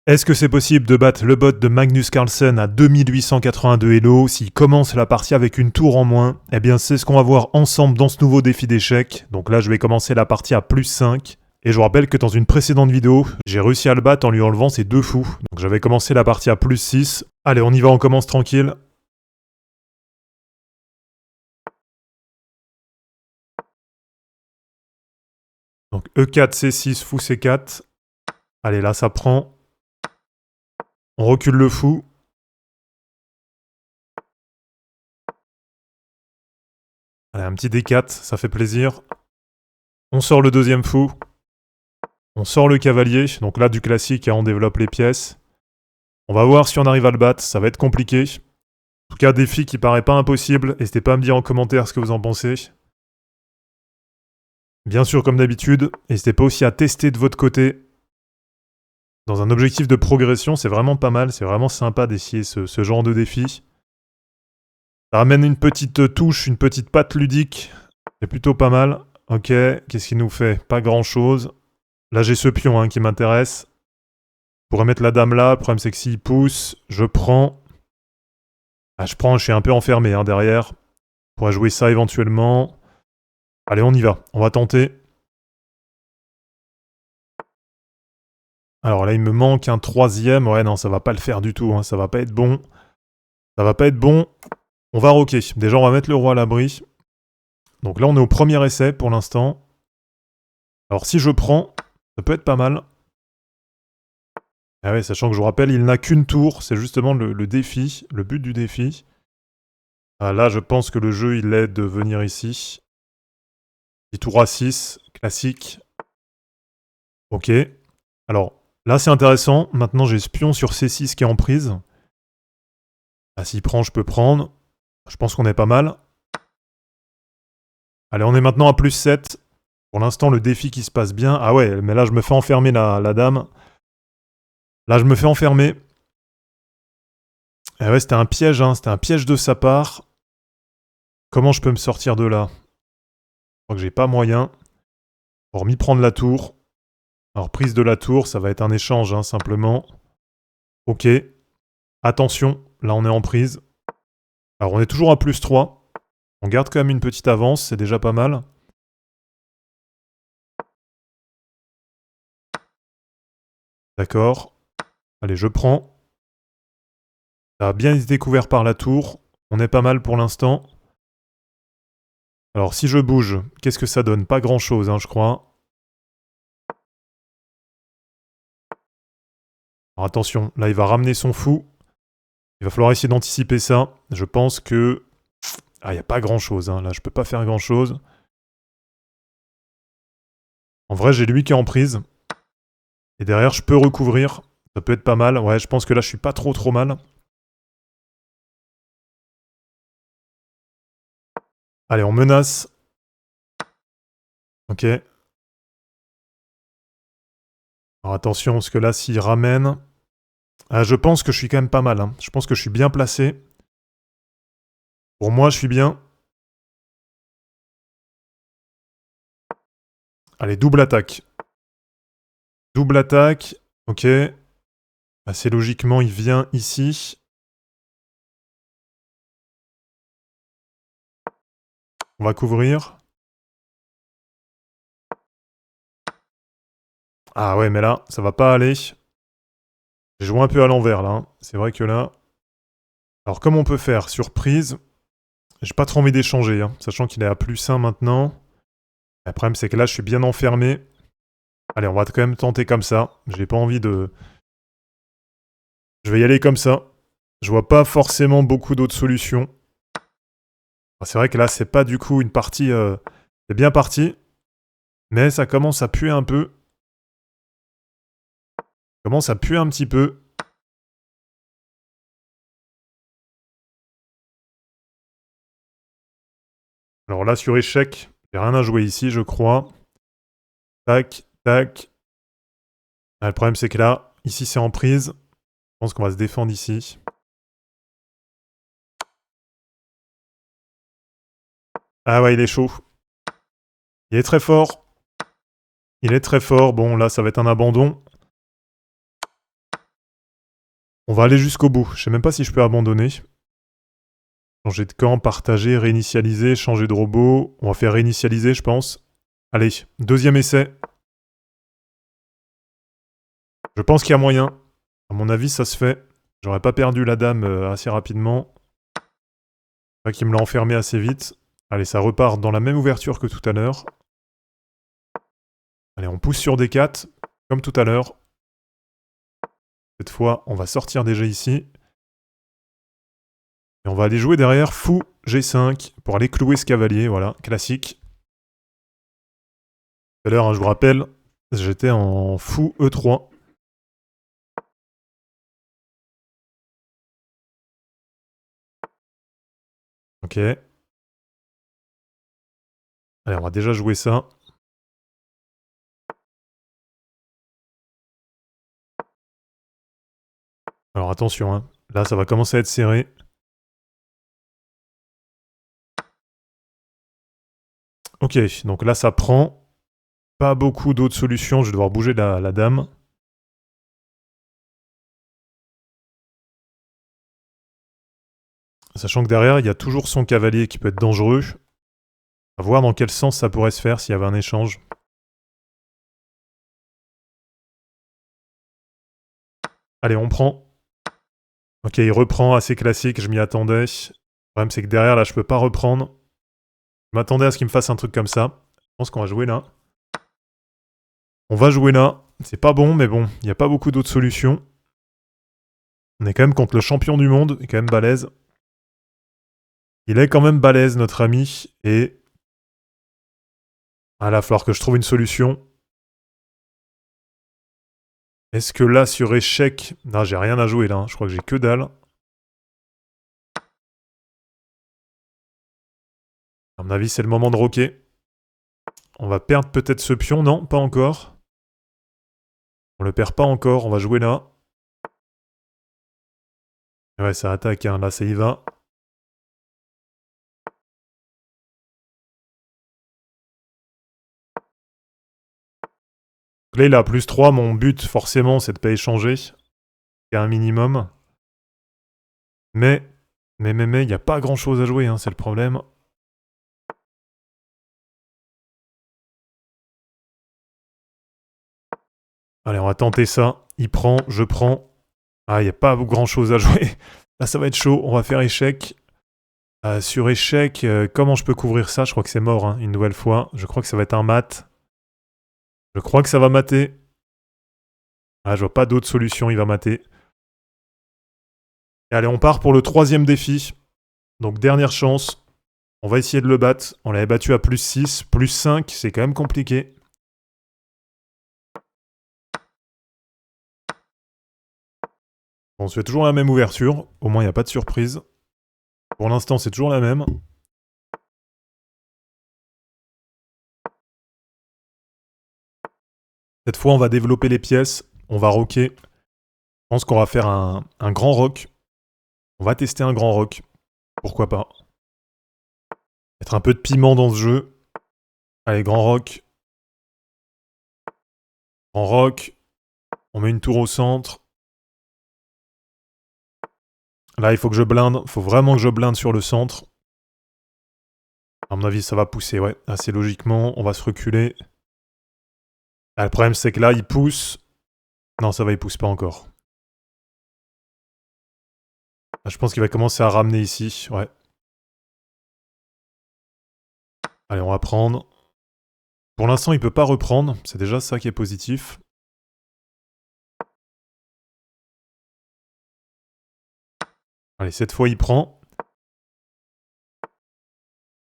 Est-ce que c'est possible de battre le bot de Magnus Carlsen à 2882 Elo s'il commence la partie avec une tour en moins? Eh bien c'est ce qu'on va voir ensemble dans ce nouveau défi d'échecs. Donc là je vais commencer la partie à plus 5. Et je vous rappelle que dans une précédente vidéo, j'ai réussi à le battre en lui enlevant ses deux fous. Donc j'avais commencé la partie à plus 6. Allez on y va, on commence tranquille. Donc E4, C6, fou C4. Allez là ça prend. On recule le fou. Allez, un petit D4, ça fait plaisir. On sort le deuxième fou. On sort le cavalier. Donc là, du classique, on développe les pièces. On va voir si on arrive à le battre. Ça va être compliqué. En tout cas, défi qui paraît pas impossible. N'hésitez pas à me dire en commentaire ce que vous en pensez. Bien sûr, comme d'habitude, n'hésitez pas aussi à tester de votre côté. Dans un objectif de progression, c'est vraiment pas mal. C'est vraiment sympa d'essayer ce genre de défi. Ça ramène une petite touche, une petite patte ludique. C'est plutôt pas mal. Ok, qu'est-ce qu'il nous fait? Pas grand-chose. Là, j'ai ce pion qui m'intéresse. Je pourrais mettre la dame là. Le problème, c'est que s'il pousse, je prends. Ah, je prends, je suis un peu enfermé derrière. Je pourrais jouer ça éventuellement. Allez, on y va. On va tenter. Alors là, il me manque un troisième. Ouais, non, ça va pas le faire du tout. Ça va pas être bon. Ça va pas être bon. On va rocker. Déjà, on va mettre le roi à l'abri. Donc là, on est au premier essai pour l'instant. Alors si je prends, ça peut être pas mal. Ah ouais, sachant que je vous rappelle, il n'a qu'une tour. C'est justement le défi, le but du défi. Ah, là, je pense que le jeu, il aide de venir ici. Petit tour A6, classique. Ok. Alors, là, c'est intéressant. Maintenant, j'ai ce pion sur C6 qui est en prise. Ah, s'il prend, je peux prendre. Je pense qu'on est pas mal. Allez, on est maintenant à plus 7. Pour l'instant, le défi qui se passe bien. Ah ouais, mais là, je me fais enfermer la dame. Là, je me fais enfermer. Ah ouais, c'était un piège, C'était un piège de sa part. Comment je peux me sortir de là? Je crois que j'ai pas moyen. Pour m'y prendre la tour. Alors, prise de la tour, ça va être un échange, simplement. Ok. Attention, là, on est en prise. Alors, on est toujours à plus 3. On garde quand même une petite avance, c'est déjà pas mal. D'accord. Allez, je prends. Ça a bien été couvert par la tour. On est pas mal pour l'instant. Alors, si je bouge, qu'est-ce que ça donne? Pas grand-chose, je crois. Alors, attention, là, il va ramener son fou. Il va falloir essayer d'anticiper ça. Je pense que... Ah, il n'y a pas grand-chose, Là, je peux pas faire grand-chose. En vrai, j'ai lui qui est en prise. Et derrière, je peux recouvrir. Ça peut être pas mal. Ouais, je pense que là, je suis pas trop mal. Allez, on menace. Ok. Alors attention, parce que là, s'il ramène... Ah, je pense que je suis quand même pas mal. Je pense que je suis bien placé. Pour moi, je suis bien. Allez, double attaque. Double attaque. Ok. Assez logiquement, il vient ici. On va couvrir. Ah ouais, mais là, ça va pas aller. J'ai joué un peu à l'envers, là. C'est vrai que là... Alors, comme on peut faire? Surprise. J'ai pas trop envie d'échanger, sachant qu'il est à plus 1 maintenant. Le problème, c'est que là, je suis bien enfermé. Allez, on va quand même tenter comme ça. J'ai pas envie de... Je vais y aller comme ça. Je vois pas forcément beaucoup d'autres solutions. C'est vrai que là, c'est pas du coup une partie... C'est bien parti. Mais ça commence à puer un peu. Ça commence à puer un petit peu. Alors là, sur échec, j'ai rien à jouer ici, je crois. Tac, tac. Ah, le problème, c'est que là, ici, c'est en prise. Je pense qu'on va se défendre ici. Ah ouais, il est chaud. Il est très fort. Il est très fort. Bon, là, ça va être un abandon. On va aller jusqu'au bout. Je sais même pas si je peux abandonner. Changer de camp, partager, réinitialiser, changer de robot. On va faire réinitialiser, je pense. Allez, deuxième essai. Je pense qu'il y a moyen. À mon avis, ça se fait. J'aurais pas perdu la dame assez rapidement. C'est vrai qu'il me l'a enfermé assez vite. Allez, ça repart dans la même ouverture que tout à l'heure. Allez, on pousse sur D4, comme tout à l'heure. Cette fois, on va sortir déjà ici. Et on va aller jouer derrière fou G5 pour aller clouer ce cavalier, voilà, classique. Tout à l'heure, hein, je vous rappelle, j'étais en fou E3. Ok. Allez, on va déjà jouer ça. Alors attention, hein. Là ça va commencer à être serré. Ok, donc là ça prend. Pas beaucoup d'autres solutions, je vais devoir bouger la dame. Sachant que derrière, il y a toujours son cavalier qui peut être dangereux. À voir dans quel sens ça pourrait se faire s'il y avait un échange. Allez, on prend. Ok, il reprend, assez classique, je m'y attendais. Le problème c'est que derrière, là, je peux pas reprendre. Je m'attendais à ce qu'il me fasse un truc comme ça. Je pense qu'on va jouer là. On va jouer là. C'est pas bon, mais bon, il n'y a pas beaucoup d'autres solutions. On est quand même contre le champion du monde, il est quand même balèze. Il est quand même balèze, notre ami, et... Ah là, il va falloir que je trouve une solution. Est-ce que là, sur échec... Non, j'ai rien à jouer là, hein. Je crois que j'ai que dalle. À mon avis, c'est le moment de roquer. On va perdre peut-être ce pion, non? Pas encore. On le perd pas encore, on va jouer là. Ouais, ça attaque, hein. Là, ça y va. Là, il a plus 3, mon but, forcément, c'est de pas échanger. Il y a un minimum. Mais, il n'y a pas grand-chose à jouer, hein, c'est le problème. Allez, on va tenter ça. Il prend, je prends. Ah, il n'y a pas grand-chose à jouer. Là, ça va être chaud, on va faire échec. Sur échec, comment je peux couvrir ça? Je crois que c'est mort, hein, une nouvelle fois. Je crois que ça va être un mat. Je crois que ça va mater. Ah, je vois pas d'autre solution, il va mater. Et allez, on part pour le troisième défi. Donc, dernière chance. On va essayer de le battre. On l'avait battu à plus 6, plus 5, c'est quand même compliqué. On se fait toujours la même ouverture. Au moins, il n'y a pas de surprise. Pour l'instant, c'est toujours la même. Cette fois, on va développer les pièces. On va rocker. Je pense qu'on va faire un grand rock. On va tester un grand rock. Pourquoi pas. Mettre un peu de piment dans ce jeu. Allez, grand rock. Grand rock. On met une tour au centre. Là, il faut que je blinde. Il faut vraiment que je blinde sur le centre. À mon avis, ça va pousser, ouais. Assez logiquement, on va se reculer. Ah, le problème, c'est que là, il pousse. Non, ça va, il pousse pas encore. Ah, je pense qu'il va commencer à ramener ici, ouais. Allez, on va prendre. Pour l'instant, il peut pas reprendre. C'est déjà ça qui est positif. Allez, cette fois, il prend.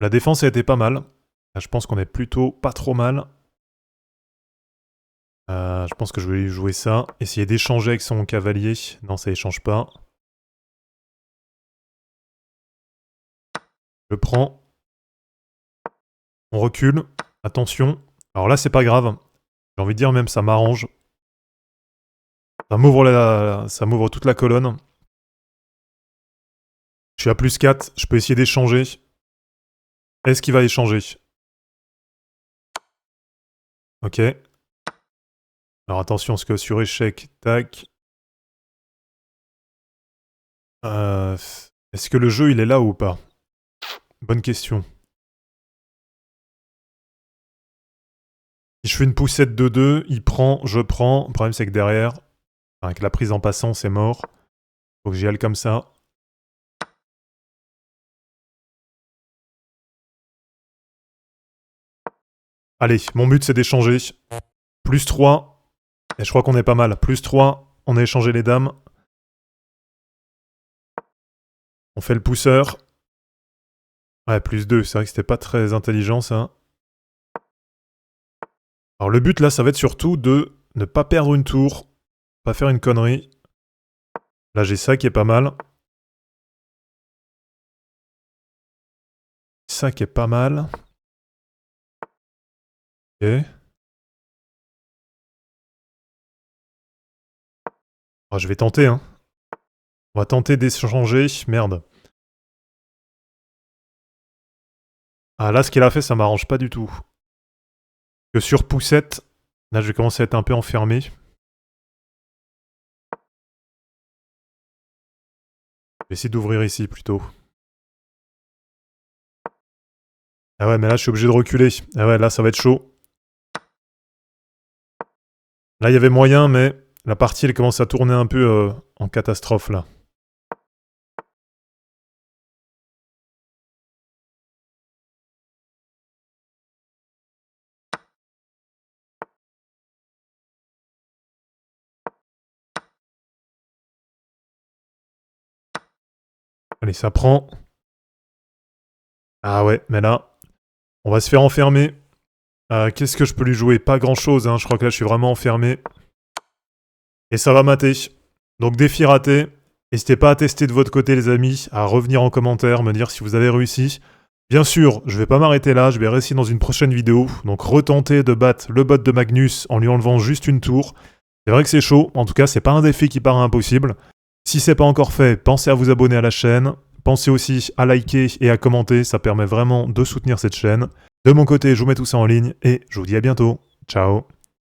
La défense a été pas mal. Là, je pense qu'on est plutôt pas trop mal. Je pense que je vais jouer ça. Essayer d'échanger avec son cavalier. Non, ça échange pas. Je prends. On recule. Attention. Alors là, c'est pas grave. J'ai envie de dire même, ça m'arrange. Ça m'ouvre toute la colonne. Je suis à plus 4. Je peux essayer d'échanger. Est-ce qu'il va échanger? Ok. Alors attention, parce que sur échec, tac. Est-ce que le jeu, il est là ou pas? Bonne question. Si je fais une poussette de 2, il prend, je prends. Le problème, c'est que derrière, avec la prise en passant, c'est mort. Faut que j'y aille comme ça. Allez, mon but, c'est d'échanger. Plus 3. Et je crois qu'on est pas mal. Plus 3, on a échangé les dames. On fait le pousseur. Ouais, plus 2, c'est vrai que c'était pas très intelligent, ça. Alors le but, là, ça va être surtout de ne pas perdre une tour. Pas faire une connerie. Là, j'ai ça qui est pas mal. Ça qui est pas mal. Ok. Oh, je vais tenter, hein. On va tenter d'échanger. Merde. Ah, là, ce qu'il a fait, ça m'arrange pas du tout. Que sur poussette, là, je vais commencer à être un peu enfermé. Je vais essayer d'ouvrir ici, plutôt. Ah ouais, mais là, je suis obligé de reculer. Ah ouais, là, ça va être chaud. Là, il y avait moyen, mais la partie, elle commence à tourner un peu en catastrophe, là. Allez, ça prend. Ah ouais, mais là, on va se faire enfermer. Qu'est-ce que je peux lui jouer? Pas grand-chose, hein. Je crois que là, je suis vraiment enfermé. Et ça va mater. Donc, défi raté. N'hésitez pas à tester de votre côté, les amis, à revenir en commentaire, me dire si vous avez réussi. Bien sûr, je vais pas m'arrêter là, je vais réussir dans une prochaine vidéo. Donc, retenter de battre le bot de Magnus en lui enlevant juste une tour. C'est vrai que c'est chaud, en tout cas, c'est pas un défi qui paraît impossible. Si c'est pas encore fait, pensez à vous abonner à la chaîne. Pensez aussi à liker et à commenter, ça permet vraiment de soutenir cette chaîne. De mon côté, je vous mets tout ça en ligne et je vous dis à bientôt. Ciao.